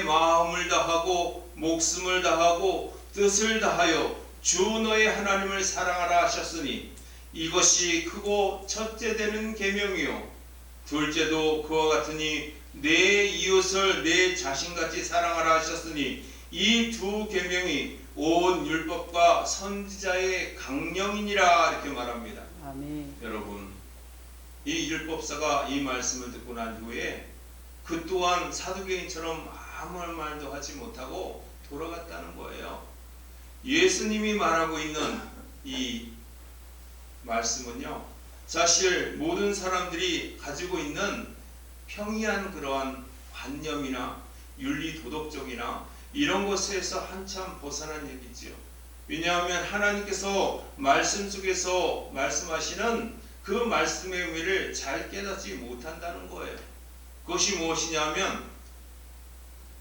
마음을 다하고 목숨을 다하고 뜻을 다하여 주 너의 하나님을 사랑하라 하셨으니 이것이 크고 첫째 되는 계명이요 둘째도 그와 같으니 내 이웃을 내 자신같이 사랑하라 하셨으니 이 두 계명이 온 율법과 선지자의 강령이니라 이렇게 말합니다. 아멘. 여러분, 이 율법사가 이 말씀을 듣고 난 후에 그 또한 사두개인처럼 아무 말도 하지 못하고 돌아갔다는 거예요. 예수님이 말하고 있는 이 말씀은요, 사실 모든 사람들이 가지고 있는 평이한 그러한 관념이나 윤리 도덕적이나 이런 것에서 한참 벗어난 얘기지요. 왜냐하면 하나님께서 말씀 속에서 말씀하시는 그 말씀의 의미를 잘 깨닫지 못한다는 거예요. 그것이 무엇이냐면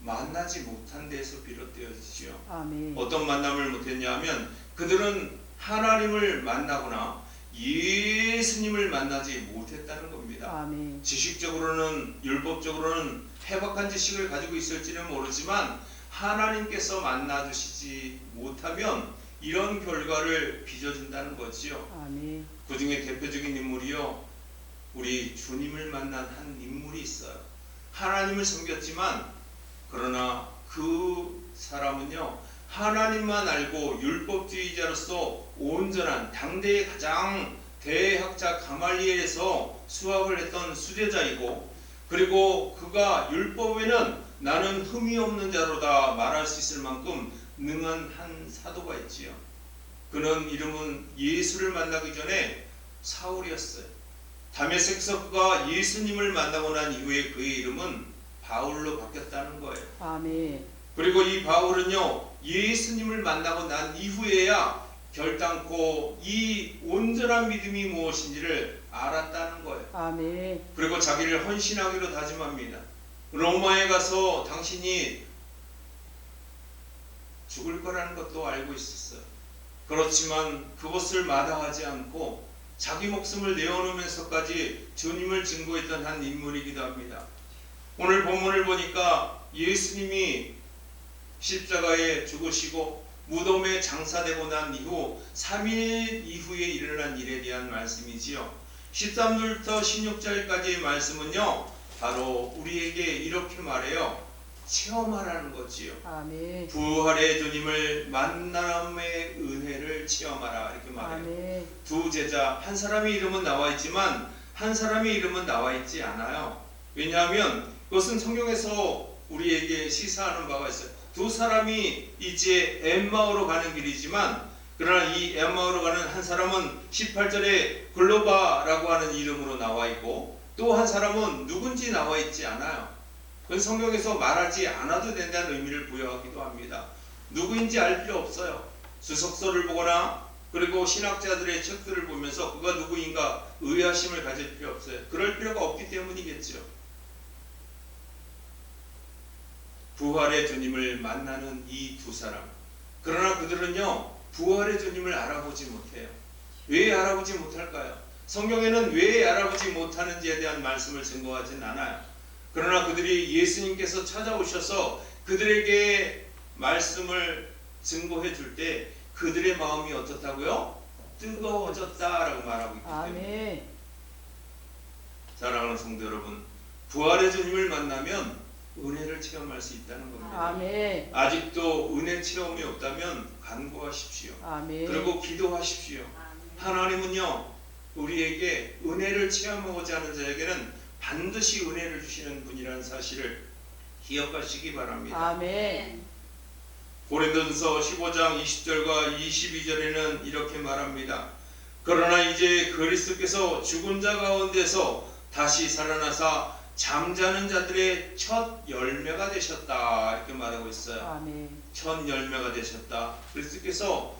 만나지 못한 데서 비롯되어지죠. 아멘. 어떤 만남을 못했냐면 그들은 하나님을 만나거나 예수님을 만나지 못했다는 겁니다. 아멘. 지식적으로는 율법적으로는 해박한 지식을 가지고 있을지는 모르지만 하나님께서 만나주시지 못하면 이런 결과를 빚어준다는 거지요. 아멘. 그 중에 대표적인 인물이요, 우리 주님을 만난 한 인물이 있어요. 하나님을 섬겼지만 그러나 그 사람은요, 하나님만 알고 율법주의자로서 온전한 당대의 가장 대학자 가말리엘에서 수학을 했던 수제자이고, 그리고 그가 율법에는 나는 흠이 없는 자로다 말할 수 있을 만큼 능한 한 사도가 있지요. 그는 이름은 예수를 만나기 전에 사울이었어요. 다메섹에서 그가 예수님을 만나고 난 이후에 그의 이름은 바울로 바뀌었다는 거예요. 아멘. 그리고 이 바울은요, 예수님을 만나고 난 이후에야 결단코 이 온전한 믿음이 무엇인지를 알았다는 거예요. 아멘. 그리고 자기를 헌신하기로 다짐합니다. 로마에 가서 당신이 죽을 거라는 것도 알고 있었어요. 그렇지만 그것을 마다하지 않고 자기 목숨을 내어놓으면서까지 주님을 증거했던 한 인물이기도 합니다. 오늘 본문을 보니까 예수님이 십자가에 죽으시고 무덤에 장사되고 난 이후 3일 이후에 일어난 일에 대한 말씀이지요. 13절부터 16절까지의 말씀은요, 바로 우리에게 이렇게 말해요. 체험하라는 거지요. 아멘. 부활의 주님을 만남의 은혜를 체험하라 이렇게 말해요. 아멘. 두 제자, 한 사람의 이름은 나와 있지만 한 사람의 이름은 나와 있지 않아요. 왜냐하면 그것은 성경에서 우리에게 시사하는 바가 있어요. 두 사람이 이제 엠마오로 가는 길이지만 그러나 이 엠마오로 가는 한 사람은 18절에 글로바라고 하는 이름으로 나와 있고 또 한 사람은 누군지 나와 있지 않아요. 그건 성경에서 말하지 않아도 된다는 의미를 부여하기도 합니다. 누구인지 알 필요 없어요. 주석서를 보거나 그리고 신학자들의 책들을 보면서 그가 누구인가 의아심을 가질 필요 없어요. 그럴 필요가 없기 때문이겠죠. 부활의 주님을 만나는 이 두 사람, 그러나 그들은요 부활의 주님을 알아보지 못해요. 왜 알아보지 못할까요? 성경에는 왜 알아보지 못하는지에 대한 말씀을 증거하진 않아요. 그러나 그들이 예수님께서 찾아오셔서 그들에게 말씀을 증거해 줄 때 그들의 마음이 어떻다고요? 뜨거워졌다라고 말하고 있기 때문에. 아멘. 사랑하는 성도 여러분, 부활의 주님을 만나면 은혜를 체험할 수 있다는 겁니다. 아멘. 아직도 은혜 체험이 없다면 간구하십시오. 아멘. 그리고 기도하십시오. 하나님은요 우리에게 은혜를 체험하고자 하는 자에게는 반드시 은혜를 주시는 분이라는 사실을 기억하시기 바랍니다. 아멘. 고린도전서 15장 20절과 22절에는 이렇게 말합니다. 그러나 이제 그리스도께서 죽은 자 가운데서 다시 살아나사 잠자는 자들의 첫 열매가 되셨다 이렇게 말하고 있어요. 아멘. 첫 열매가 되셨다. 그리스도께서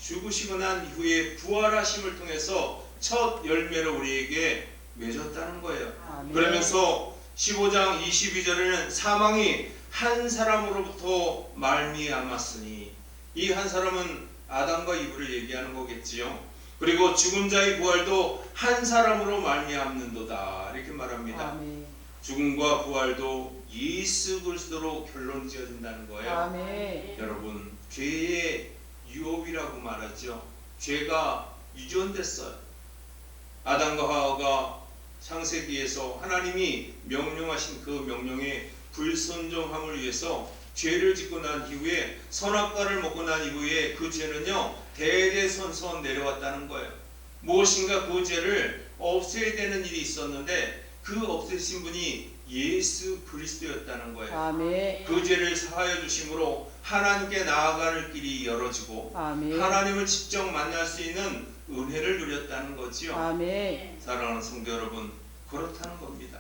죽으시고 난 이후에 부활하심을 통해서 첫 열매를 우리에게 맺었다는 거예요. 아멘. 그러면서 15장 22절에는 사망이 한 사람으로부터 말미암았으니, 이 한 사람은 아담과 이브를 얘기하는 거겠지요. 그리고 죽은 자의 부활도 한 사람으로 말미암는도다 이렇게 말합니다. 아멘. 죽음과 부활도 예수 그리스도로 결론 지어진다는 거예요. 아멘. 여러분, 죄의 유업이라고 말하죠. 죄가 유전됐어요. 아담과 하와가 창세기에서 하나님이 명령하신 그 명령에 불순종함을 위해서 죄를 짓고 난 이후에 선악과를 먹고 난 이후에 그 죄는요 대대손손 내려왔다는 거예요. 무엇인가 그 죄를 없애야 되는 일이 있었는데 그 없애신 분이 예수 그리스도였다는 거예요. 아멘. 그 죄를 사하여 주심으로 하나님께 나아가는 길이 열어지고 아멘. 하나님을 직접 만날 수 있는 은혜를 누렸다는 거지요. 아멘. 사랑하는 성도 여러분, 그렇다는 겁니다.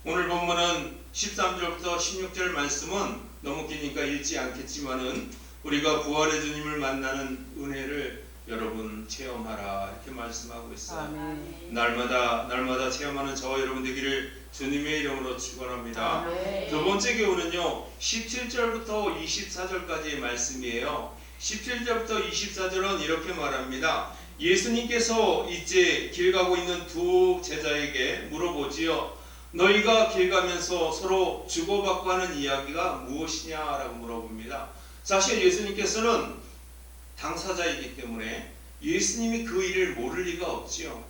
오늘 본문은 13절부터 16절 말씀은 너무 기니까 읽지 않겠지만은 우리가 부활의 주님을 만나는 은혜를 여러분 체험하라 이렇게 말씀하고 있어요. 아멘. 날마다 체험하는 저와 여러분 되기를 주님의 이름으로 축원합니다. 아멘. 두 번째 교훈은요 17절부터 24절까지의 말씀이에요. 17절부터 24절은 이렇게 말합니다. 예수님께서 이제 길 가고 있는 두 제자에게 물어보지요. 너희가 길 가면서 서로 주고받고 하는 이야기가 무엇이냐라고 물어봅니다. 사실 예수님께서는 당사자이기 때문에 예수님이 그 일을 모를 리가 없지요.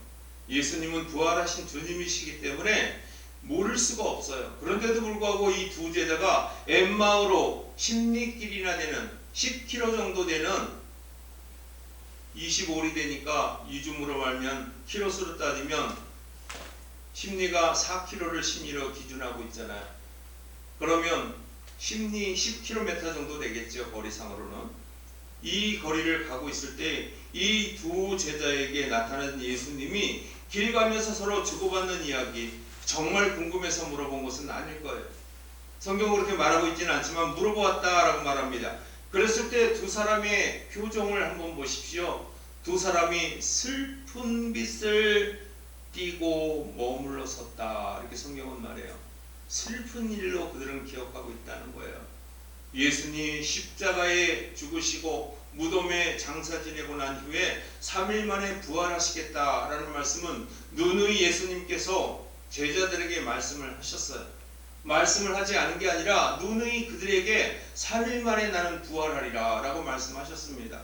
예수님은 부활하신 주님이시기 때문에 모를 수가 없어요. 그런데도 불구하고 이 두 제자가 엠마오로 10리길이나 되는 10km 정도 되는 25리 되니까 이중으로 말면 키로수로 따지면 심리가 4km를 심리로 기준하고 있잖아요. 그러면 심리 10km 정도 되겠죠. 거리상으로는. 이 거리를 가고 있을 때 이 두 제자에게 나타난 예수님이 길 가면서 서로 주고받는 이야기 정말 궁금해서 물어본 것은 아닐 거예요. 성경은 그렇게 말하고 있지는 않지만 물어보았다라고 말합니다. 그랬을 때 두 사람의 표정을 한번 보십시오. 두 사람이 슬픈 빛을 띠고 머물러 섰다 이렇게 성경은 말해요. 슬픈 일로 그들은 기억하고 있다는 거예요. 예수님 십자가에 죽으시고 무덤에 장사 지내고 난 후에 3일 만에 부활하시겠다라는 말씀은 누누이 예수님께서 제자들에게 말씀을 하셨어요. 말씀을 하지 않은 게 아니라 누누이 그들에게 3일 만에 나는 부활하리라 라고 말씀하셨습니다.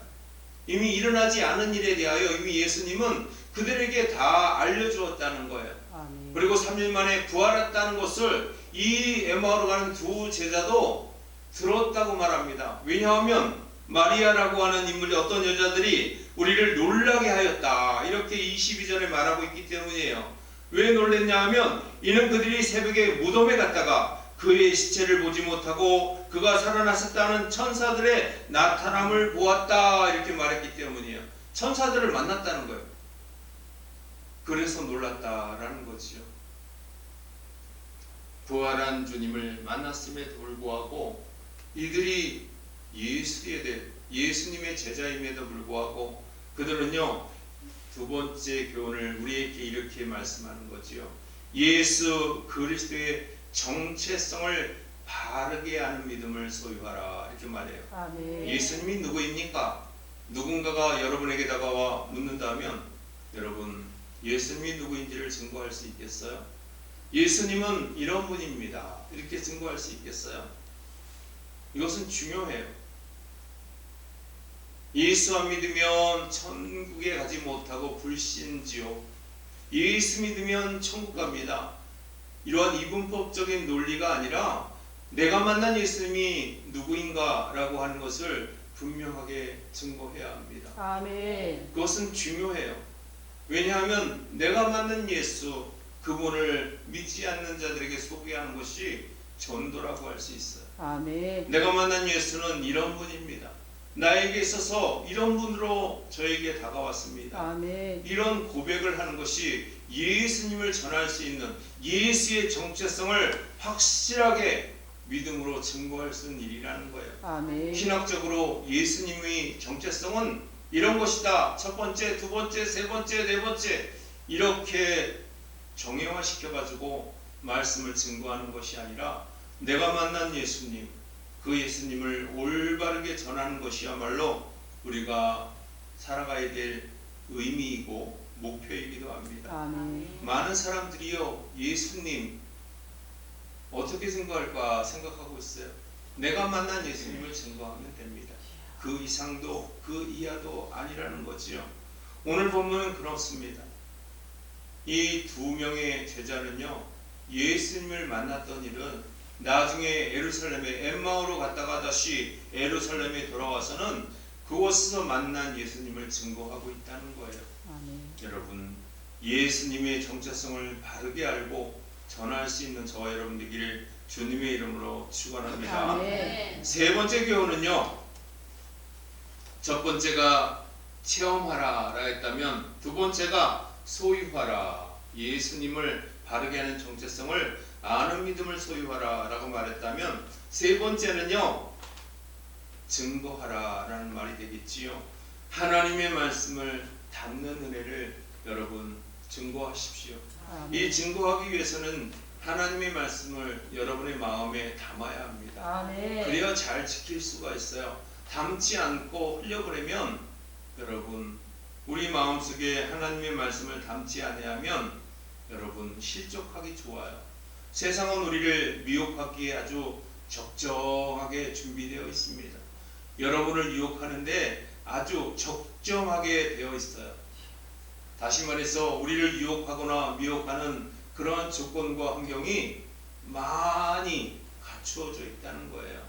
이미 일어나지 않은 일에 대하여 이미 예수님은 그들에게 다 알려주었다는 거예요. 아멘. 그리고 3일 만에 부활했다는 것을 이 에마오로 가는 두 제자도 들었다고 말합니다. 왜냐하면 마리아라고 하는 인물이 어떤 여자들이 우리를 놀라게 하였다 이렇게 22절에 말하고 있기 때문이에요. 왜 놀랬냐 하면 이는 그들이 새벽에 무덤에 갔다가 그의 시체를 보지 못하고 그가 살아났었다는 천사들의 나타남을 보았다 이렇게 말했기 때문이에요. 천사들을 만났다는 거예요. 그래서 놀랐다라는 거지요. 부활한 주님을 만났음에도 불구하고 이들이 예수님의 제자임에도 불구하고 그들은요 두 번째 교훈을 우리에게 이렇게 말씀하는 거지요. 예수 그리스도의 정체성을 바르게 아는 믿음을 소유하라 이렇게 말해요. 아멘. 예수님이 누구입니까? 누군가가 여러분에게 다가와 묻는다면 여러분 예수님이 누구인지를 증거할 수 있겠어요? 예수님은 이런 분입니다. 이렇게 증거할 수 있겠어요? 이것은 중요해요. 예수 안 믿으면 천국에 가지 못하고 불신지옥. 예수 믿으면 천국 갑니다. 이러한 이분법적인 논리가 아니라 내가 만난 예수님이 누구인가 라고 하는 것을 분명하게 증거해야 합니다. 아멘. 그것은 중요해요. 왜냐하면 내가 만난 예수 그분을 믿지 않는 자들에게 소개하는 것이 전도라고 할 수 있어요. 아멘. 내가 만난 예수는 이런 분입니다. 나에게 있어서 이런 분으로 저에게 다가왔습니다. 아멘. 이런 고백을 하는 것이 예수님을 전할 수 있는 예수의 정체성을 확실하게 믿음으로 증거할 수 있는 일이라는 거예요. 아멘. 신학적으로 예수님의 정체성은 이런 것이다. 첫 번째, 두 번째, 세 번째, 네 번째 이렇게 정형화시켜가지고 말씀을 증거하는 것이 아니라 내가 만난 예수님, 그 예수님을 올바르게 전하는 것이야말로 우리가 살아가야 될 의미이고 목표이기도 합니다. 아멘. 많은 사람들이요, 예수님 어떻게 증거할까 생각하고 있어요. 내가 만난 예수님을 증거하면 됩니다. 그 이상도 그 이하도 아니라는 거지요. 오늘 본문은 그렇습니다. 이 두 명의 제자는요, 예수님을 만났던 일은 나중에 예루살렘에 엠마오로 갔다가 다시 예루살렘에 돌아와서는 그곳에서 만난 예수님을 증거하고 있다는 거예요. 아멘. 여러분, 예수님의 정체성을 바르게 알고 전할 수 있는 저와 여러분 되기를 주님의 이름으로 축원합니다. 아멘. 세 번째 교훈은요, 첫 번째가 체험하라라 했다면 두 번째가 소유하라, 예수님을 바르게 하는 정체성을 아는 믿음을 소유하라 라고 말했다면, 세 번째는요, 증거하라 라는 말이 되겠지요. 하나님의 말씀을 담는 은혜를 여러분 증거하십시오. 아멘. 이 증거하기 위해서는 하나님의 말씀을 여러분의 마음에 담아야 합니다. 아멘. 그래야 잘 지킬 수가 있어요. 담지 않고 흘려보내면 여러분, 우리 마음속에 하나님의 말씀을 담지 아니하면 여러분 실족하기 좋아요. 세상은 우리를 미혹하기에 아주 적정하게 준비되어 있습니다. 여러분을 유혹하는데 아주 적정하게 되어 있어요. 다시 말해서 우리를 유혹하거나 미혹하는 그러한 조건과 환경이 많이 갖추어져 있다는 거예요.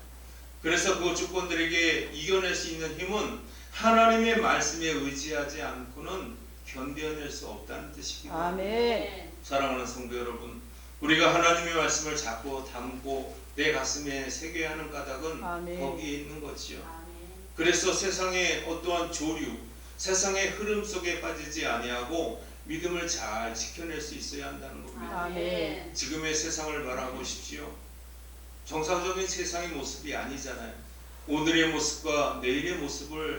그래서 그 조건들에게 이겨낼 수 있는 힘은 하나님의 말씀에 의지하지 않고는 견뎌낼 수 없다는 뜻이기도 합니다. 아멘. 사랑하는 성도 여러분, 우리가 하나님의 말씀을 잡고 담고 내 가슴에 새겨야 하는 까닭은 아멘. 거기에 있는 거지요. 아멘. 그래서 세상의 어떠한 조류, 세상의 흐름 속에 빠지지 아니하고 믿음을 잘 지켜낼 수 있어야 한다는 겁니다. 아멘. 지금의 세상을 바라보십시오. 정상적인 세상의 모습이 아니잖아요. 오늘의 모습과 내일의 모습을